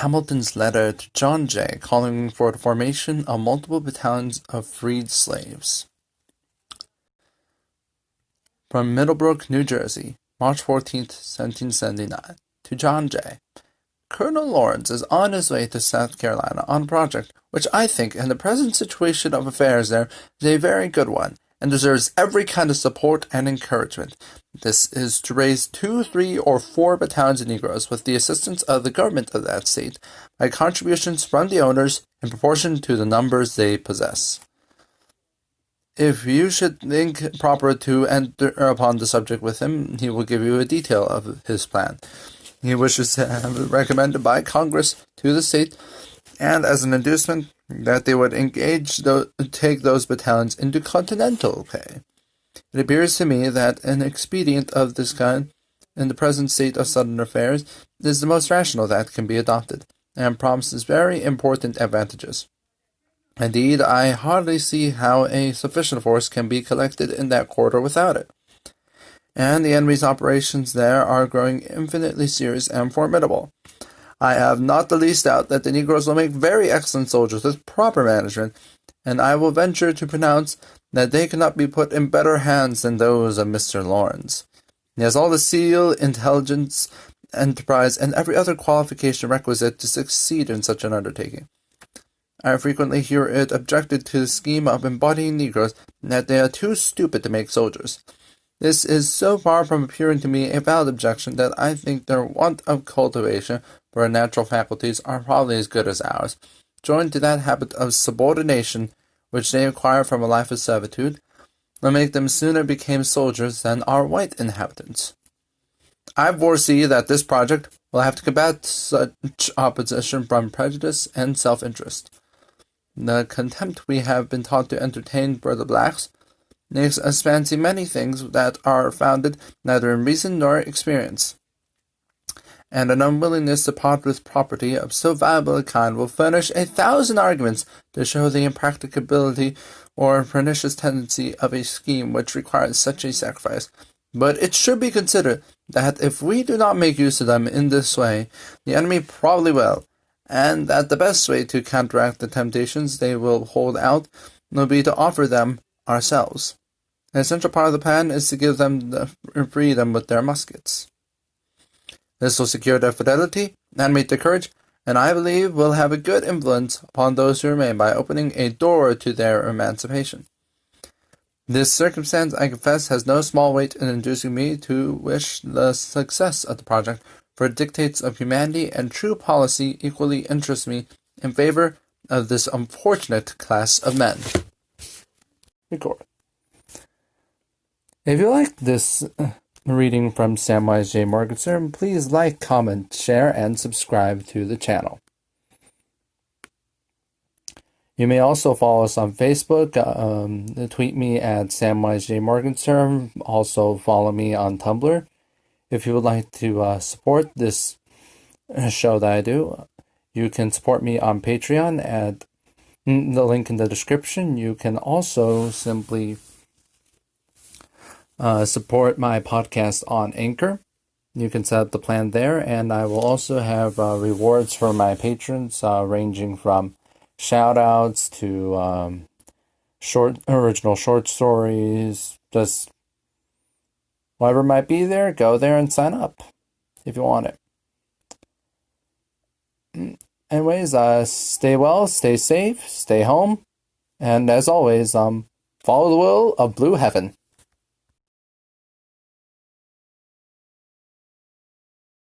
Hamilton's letter to John Jay calling for the formation of multiple battalions of freed slaves. From Middlebrook, New Jersey, March 14, 1779, to John Jay. Colonel Lawrence is on his way to South Carolina on a project which I think, in the present situation of affairs there, is a very good one, and deserves every kind of support and encouragement. This is to raise 2, 3, or 4 battalions of Negroes with the assistance of the government of that state, by contributions from the owners in proportion to the numbers they possess. If you should think proper to enter upon the subject with him, he will give you a detail of his plan. He wishes to have it recommended by Congress to the state, and as an inducement, that they would take those battalions into continental pay. It appears to me that an expedient of this kind, in the present state of Southern affairs, is the most rational that can be adopted, and promises very important advantages. Indeed, I hardly see how a sufficient force can be collected in that quarter without it. And the enemy's operations there are growing infinitely serious and formidable. I have not the least doubt that the Negroes will make very excellent soldiers with proper management, and I will venture to pronounce that they cannot be put in better hands than those of Mr. Lawrence. He has all the zeal, intelligence, enterprise, and every other qualification requisite to succeed in such an undertaking. I frequently hear it objected to the scheme of embodying Negroes that they are too stupid to make soldiers. This is so far from appearing to me a valid objection that I think their want of cultivation for their natural faculties are probably as good as ours, joined to that habit of subordination which they acquire from a life of servitude, will make them sooner become soldiers than our white inhabitants. I foresee that this project will have to combat such opposition from prejudice and self-interest. The contempt we have been taught to entertain for the blacks makes us fancy many things that are founded neither in reason nor experience, and an unwillingness to part with property of so valuable a kind will furnish 1,000 arguments to show the impracticability or pernicious tendency of a scheme which requires such a sacrifice. But it should be considered that if we do not make use of them in this way, the enemy probably will, and that the best way to counteract the temptations they will hold out will be to offer them ourselves. An essential part of the plan is to give them the freedom with their muskets. This will secure their fidelity, animate their courage, and I believe will have a good influence upon those who remain by opening a door to their emancipation. This circumstance, I confess, has no small weight in inducing me to wish the success of the project, for dictates of humanity and true policy equally interest me in favor of this unfortunate class of men. Record. If you like this reading from Samwise J. Morgenstern, please like, comment, share, and subscribe to the channel. You may also follow us on Facebook, tweet me at Samwise J. Morgenstern, also follow me on Tumblr. If you would like to support this show that I do, you can support me on Patreon at the link in the description. You can also simply support my podcast on Anchor. You can set up the plan there, and I will also have rewards for my patrons, ranging from shout-outs to original short stories, just whatever might be there. Go there and sign up if you want it. Anyways, stay well, stay safe, stay home, and as always, follow the will of Blue Heaven.